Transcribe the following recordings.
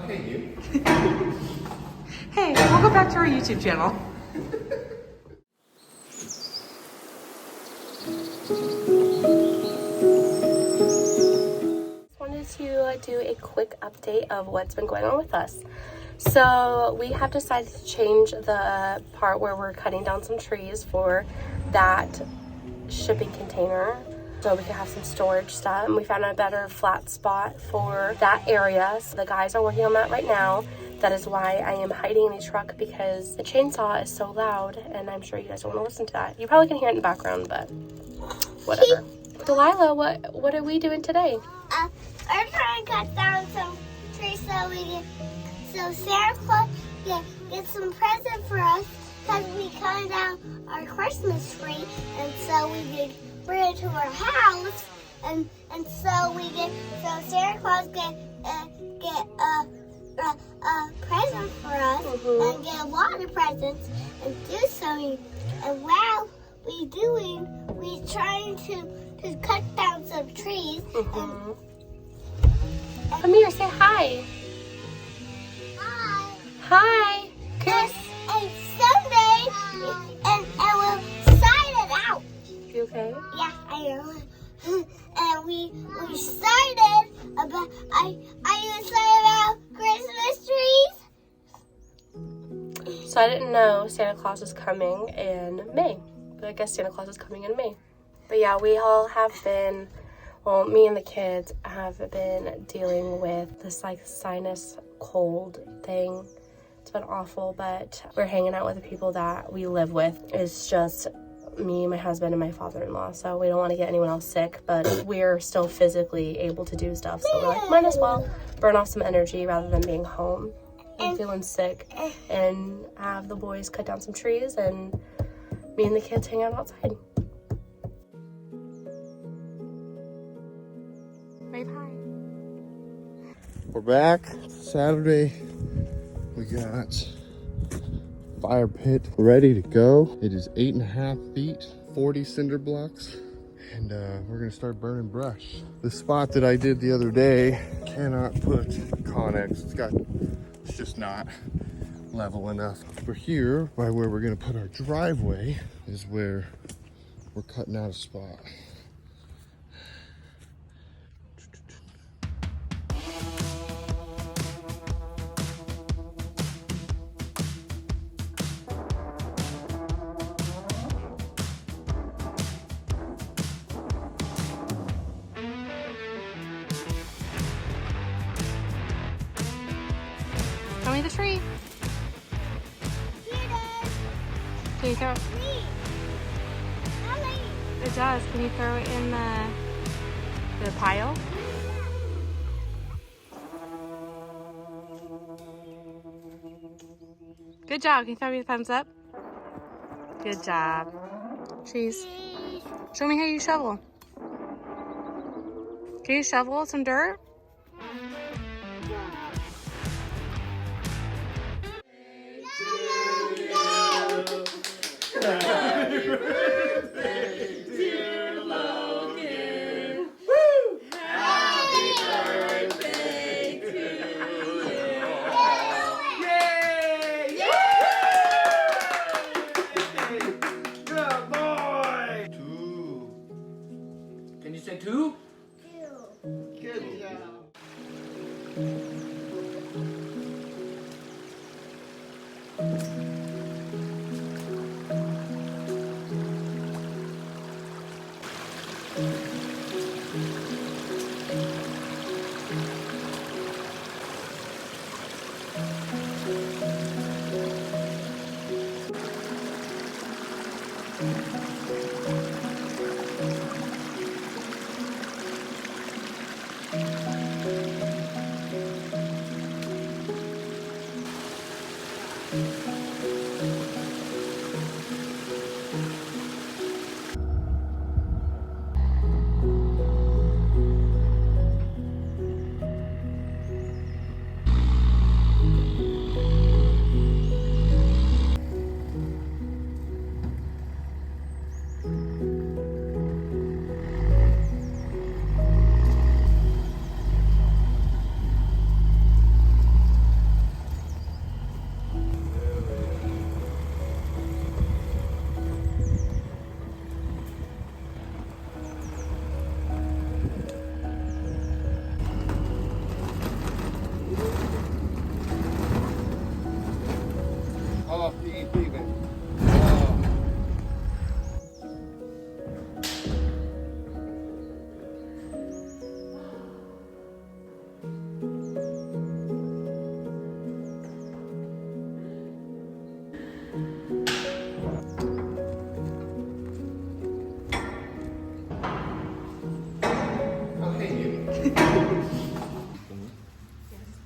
hey, you. Hey, we'll go back to our YouTube channel. Wanted to do a quick update of what's been going on with us. So we have decided to change the part where we're cutting down some trees for that shipping container so we can have some storage stuff, and we found a better flat spot for that area. So the guys are working on that right now. That is why I am hiding in the truck, because the chainsaw is so loud and I'm sure you guys don't want to listen to that. You probably can hear it in the background, but whatever. Delilah, what are we doing today? We're trying to cut down some trees so Santa Claus can get some present for us, because we cut down our Christmas tree, and so we can bring it to our house, and so Santa Claus can get a present for us, and get a lot of presents and do something. And while we're trying to cut down some trees. And come here, say hi. Hi. Hi. Kiss. And Sunday, and we'll sign it out. You okay? Yeah, I am. And we started about. Are you excited about Christmas trees? So I didn't know Santa Claus is coming in May, but I guess Santa Claus is coming in May. But yeah, we all have been, well, me and the kids have been dealing with this like sinus cold thing. It's been awful, but we're hanging out with the people that we live with. It's just me, my husband, and my father-in-law, so we don't want to get anyone else sick, but we're still physically able to do stuff, so we're like, might as well burn off some energy rather than being home and feeling sick, and have the boys cut down some trees and me and the kids hang out outside. Wave hi. We're back. Saturday. We got fire pit ready to go. It is 8.5 feet, 40 cinder blocks, and we're gonna start burning brush. The spot that I did the other day cannot put Connex. It's just not level enough. For here, by where we're gonna put our driveway, is where we're cutting out a spot. Show me the tree. Can you throw it? It does. Can you throw it in the pile? Good job. Can you throw me a thumbs up? Good job. Trees. Show me how you shovel. Can you shovel some dirt? Happy birthday, dear Logan. Woo! Happy birthday to you. Yay! Yay! Good boy. 2. Can you say 2? 2. Good job.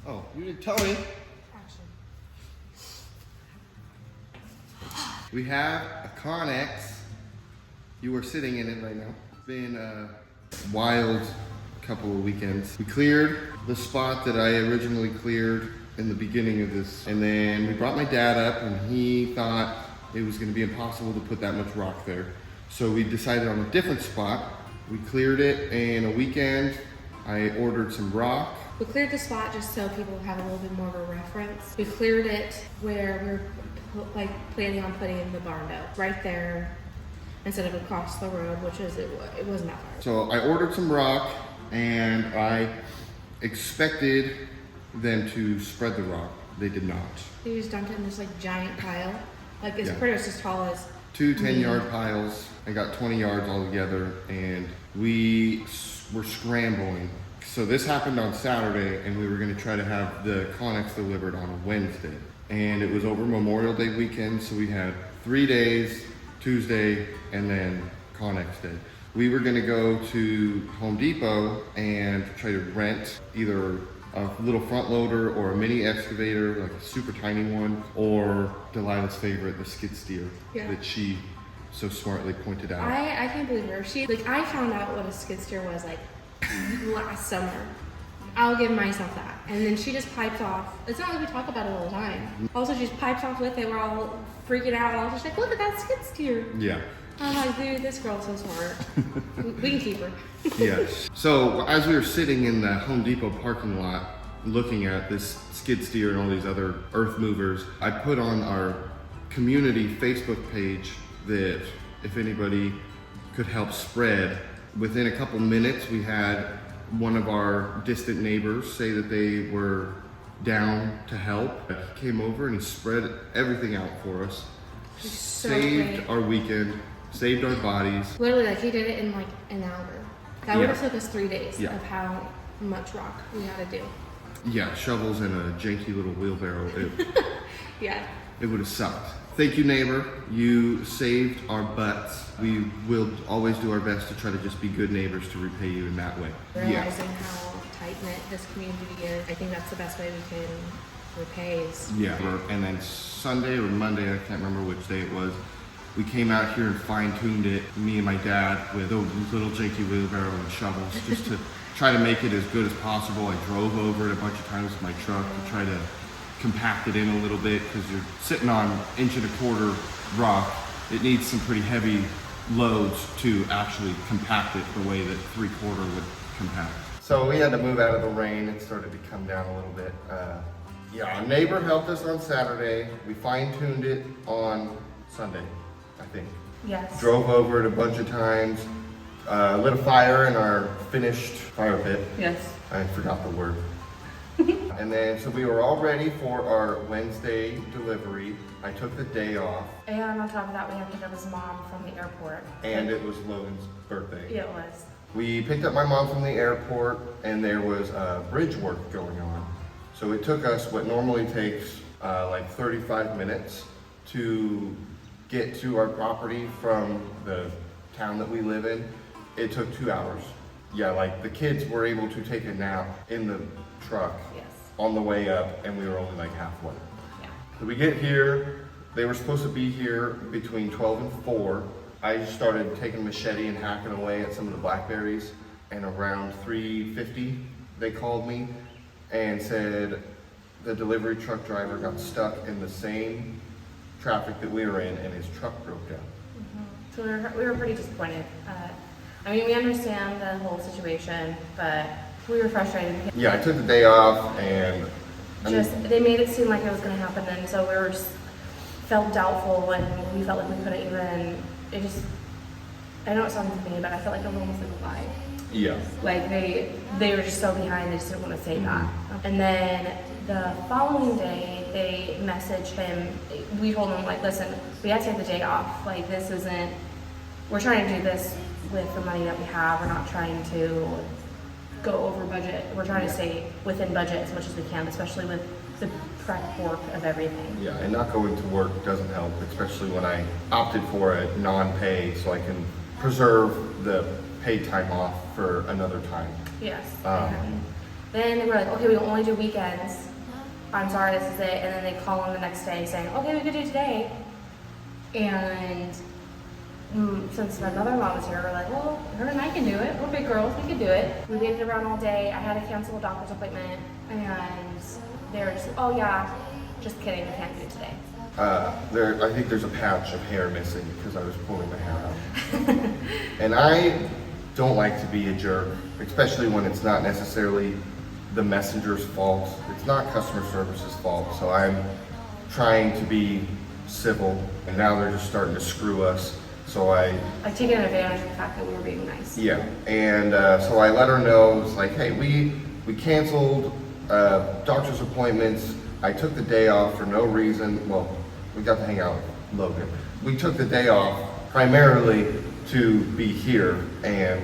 Oh, you didn't tell me. We have a Connex. You are sitting in it right now. It's been a wild couple of weekends. We cleared the spot that I originally cleared in the beginning of this. And then we brought my dad up and he thought it was gonna be impossible to put that much rock there. So we decided on a different spot. We cleared it in a weekend. I ordered some rock. We cleared the spot just so people have a little bit more of a reference. We cleared it where we're planning on putting in the barn dough, right there, instead of across the road, which is it wasn't that far. So I ordered some rock and I expected them to spread the rock. They did not. They just dumped it in this like giant pile, like it's pretty much as tall as two 10-yard piles. I got 20 yards all together and we were scrambling. So this happened on Saturday and we were gonna try to have the Connex delivered on a Wednesday. And it was over Memorial Day weekend, so we had 3 days, Tuesday, and then Connex Day. We were gonna go to Home Depot and try to rent either a little front loader or a mini excavator, like a super tiny one, or Delilah's favorite, the skid steer that she so smartly pointed out. I can't believe her. I found out what a skid steer was like last summer. I'll give myself that. And then she just pipes off. It's not like we talk about it all the time. Also, she just pipes off with it. We're all freaking out. I was just like, look at that skid steer. Yeah. I'm like, dude, this girl's so smart. We can keep her. Yes. So as we were sitting in the Home Depot parking lot looking at this skid steer and all these other earth movers, I put on our community Facebook page that if anybody could help spread. Within a couple minutes, we had one of our distant neighbors say that they were down to help. He came over and he spread everything out for us. So saved great. our weekend, saved our bodies. Literally, like he did it in like an hour. That would have took us 3 days of how much rock we had to do. Yeah, shovels and a janky little wheelbarrow. Yeah. It would have sucked. Thank you, neighbor. You saved our butts. We will always do our best to try to just be good neighbors to repay you in that way. Realizing how tight-knit this community is, I think that's the best way we can repay. Yeah. And then Sunday or Monday, I can't remember which day it was, we came out here and fine-tuned it, me and my dad, with a little janky wheelbarrow and shovels, just to try to make it as good as possible. I drove over it a bunch of times with my truck to try to compact it in a little bit, because you're sitting on 1.25 inch rock. It needs some pretty heavy loads to actually compact it the way that 3/4 would compact. So we had to move out of the rain. It started to come down a little bit. Yeah, our neighbor helped us on Saturday. We fine-tuned it on Sunday, I think. Yes. Drove over it a bunch of times. Lit a fire in our finished fire pit. Yes. I forgot the word. And then, so we were all ready for our Wednesday delivery. I took the day off. And on top of that, we have to pick up his mom from the airport. And it was Logan's birthday. Yeah, it was. We picked up my mom from the airport and there was bridge work going on. So it took us what normally takes like 35 minutes to get to our property from the town that we live in. It took 2 hours. Yeah, like the kids were able to take a nap in the truck on the way up and we were only like halfway. Yeah. So we get here, they were supposed to be here between 12 and 4. I just started taking a machete and hacking away at some of the blackberries, and around 3:50 they called me and said the delivery truck driver got stuck in the same traffic that we were in and his truck broke down. So we were pretty disappointed. I mean, we understand the whole situation, but we were frustrated. Yeah, I took the day off and They made it seem like it was going to happen, and so we were just felt doubtful, and we felt like we couldn't even. I know it sounds mean, but I felt like it was almost like a lie. yeah. Like they were just so behind, they just didn't want to say that. And then the following day, they messaged him. We told him, like, listen, we have to take the day off. Like, this isn't. We're trying to do this with the money that we have. We're not trying to go over budget. We're trying to stay within budget as much as we can, especially with the prep work of everything. Yeah, and not going to work doesn't help, especially when I opted for a non-pay so I can preserve the paid time off for another time. Yes. And then they were like, okay, we can only do weekends. I'm sorry, this is it. And then they call them the next day saying, okay, we could do today. And since my mother-in-law was here, we're like, well, her and I can do it. We're big girls, we can do it. We waited around all day. I had to cancel a doctor's appointment, and they were just, oh yeah, just kidding, we can't do it today. I think there's a patch of hair missing because I was pulling my hair out. And I don't like to be a jerk, especially when it's not necessarily the messenger's fault. It's not customer service's fault. So I'm trying to be civil, and now they're just starting to screw us. So I taking advantage of the fact that we were being nice. Yeah, and so I let her know, it's like, hey, we canceled doctor's appointments. I took the day off for no reason. Well, we got to hang out with Logan. We took the day off primarily to be here, and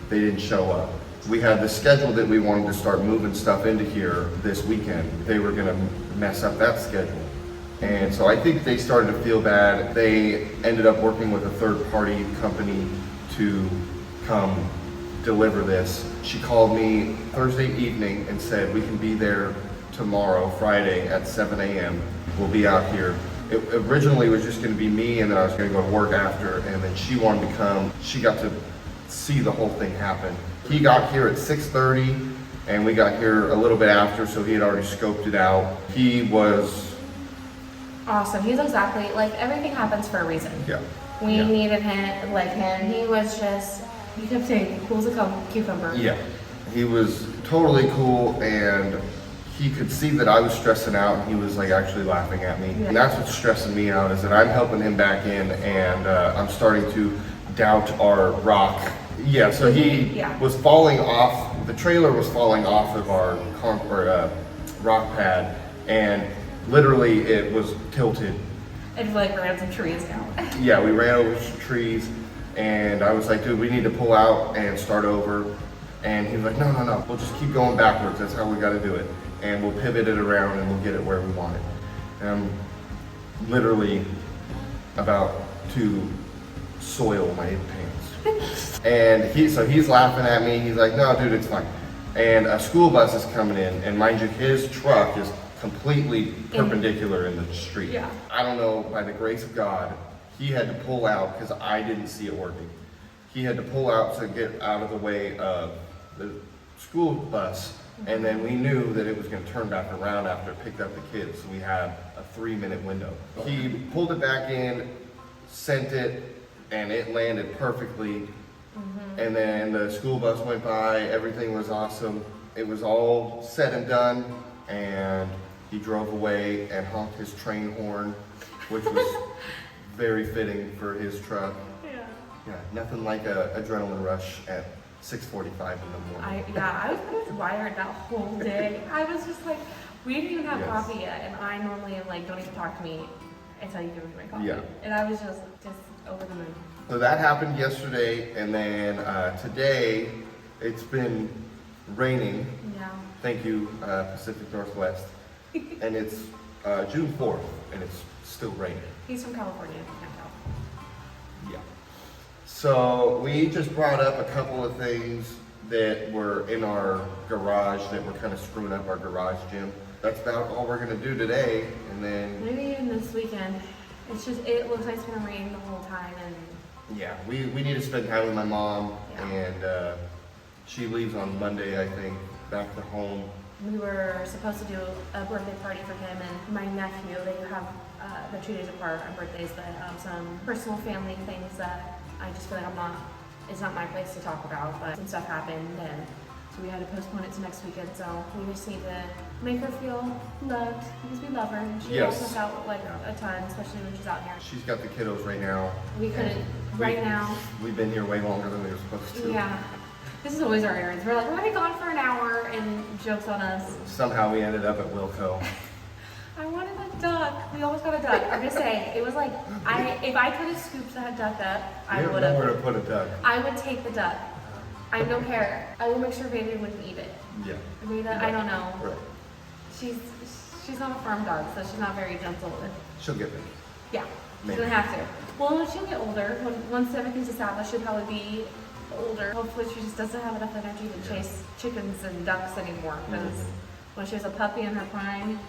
they didn't show up. We had the schedule that we wanted to start moving stuff into here this weekend. They were gonna mess up that schedule. And so I think they started to feel bad. They ended up working with a third-party company to come deliver this. She called me Thursday evening and said, we can be there tomorrow, Friday at 7 a.m. We'll be out here. It originally was just gonna be me, and then I was gonna go to work after, and then she wanted to come. She got to see the whole thing happen. He got here at 6:30, and we got here a little bit after, so he had already scoped it out. He was awesome. He's exactly, like, everything happens for a reason. Yeah. We needed him, like him. He was just, you kept saying, cool as a cucumber. Yeah. He was totally cool, and he could see that I was stressing out, and he was like actually laughing at me. Yeah. And that's what's stressing me out, is that I'm helping him back in, and I'm starting to doubt our rock. Yeah, so he was falling off, the trailer was falling off of our rock pad, and literally it was tilted. And like ran some trees down. Yeah, we ran over some trees, and I was like, dude, we need to pull out and start over. And he was like, no, we'll just keep going backwards. That's how we got to do it. And we'll pivot it around, and we'll get it where we want it. And I'm literally about to soil my pants. And he's laughing at me. He's like, no, dude, it's fine. And a school bus is coming in, and mind you, his truck is completely perpendicular in the street. Yeah. I don't know, by the grace of God, he had to pull out because I didn't see it working. He had to pull out to get out of the way of the school bus, and then we knew that it was going to turn back around after it picked up the kids, so we had a 3-minute window. He pulled it back in, sent it, and it landed perfectly. And then the school bus went by, everything was awesome. It was all said and done, and he drove away and honked his train horn, which was very fitting for his truck. Yeah, nothing like a adrenaline rush at 6:45 in the morning. I was pretty much wired that whole day. I was just like, we didn't even have coffee yet, and I normally am like, don't even talk to me until you give me my coffee. Yeah. And I was just over the moon. So that happened yesterday, and then today it's been raining. Yeah. Thank you, Pacific Northwest. And it's June 4th, and it's still raining. He's from California, if you can't tell. Yeah. So we just brought up a couple of things that were in our garage that were kind of screwing up our garage gym. That's about all we're gonna do today, and then maybe even this weekend. It's just, it looks like it's gonna rain the whole time, and yeah, we need to spend time with my mom, and she leaves on Monday, I think, back to home. We were supposed to do a birthday party for him and my nephew. They have, they're 2 days apart on birthdays, but some personal family things that I just feel like it's not my place to talk about, but some stuff happened, and so we had to postpone it to next weekend. So we just need to make her feel loved, because we love her, and she helps us out like a ton, especially when she's out here. She's got the kiddos right now. We couldn't, right now. We've been here way longer than we were supposed to. Yeah. This is always our errands. We're like, we're gonna be gone for an hour, and jokes on us. Somehow we ended up at Wilco. I wanted a duck. We almost got a duck. I'm just saying, it was like, if I could have scooped that duck up, I would have. Nowhere to put a duck. I would take the duck. I don't care. I will make sure Baby wouldn't eat it. Yeah. Veda, I don't know. Right. She's not a farm dog, so she's not very gentle. She'll get there. Yeah, she's Maybe. gonna have to. Well, she'll get older. Once everything's established, she'll probably be older. Hopefully she just doesn't have enough energy to chase chickens and ducks anymore, because when she was a puppy in her prime,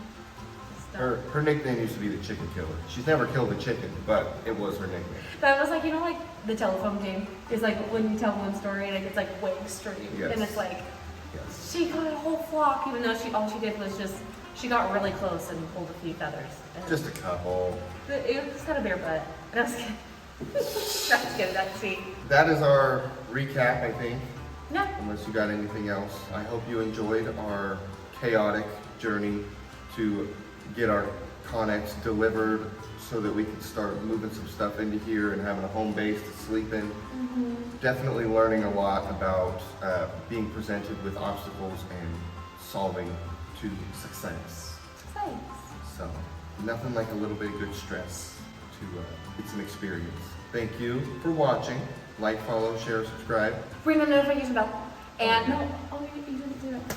Her nickname used to be the Chicken Killer. She's never killed a chicken, but it was her nickname. But it was like, you know, like the telephone game is like when you tell one story and it gets like way extreme. Yes. And it's like, Yes. she got a whole flock, even though all she did was just, she got really close and pulled a few feathers. And Just a couple. it just had a bare butt. And I was kidding. I was kidding, that's sweet. That is our recap, I think. No. Unless you got anything else. I hope you enjoyed our chaotic journey to get our Connex delivered so that we could start moving some stuff into here and having a home base to sleep in. Definitely learning a lot about being presented with obstacles and solving to success. Thanks. So, nothing like a little bit of good stress to get some experience. Thank you for watching. Like, follow, share, subscribe. Ring the notification bell. And no, oh, you didn't do it.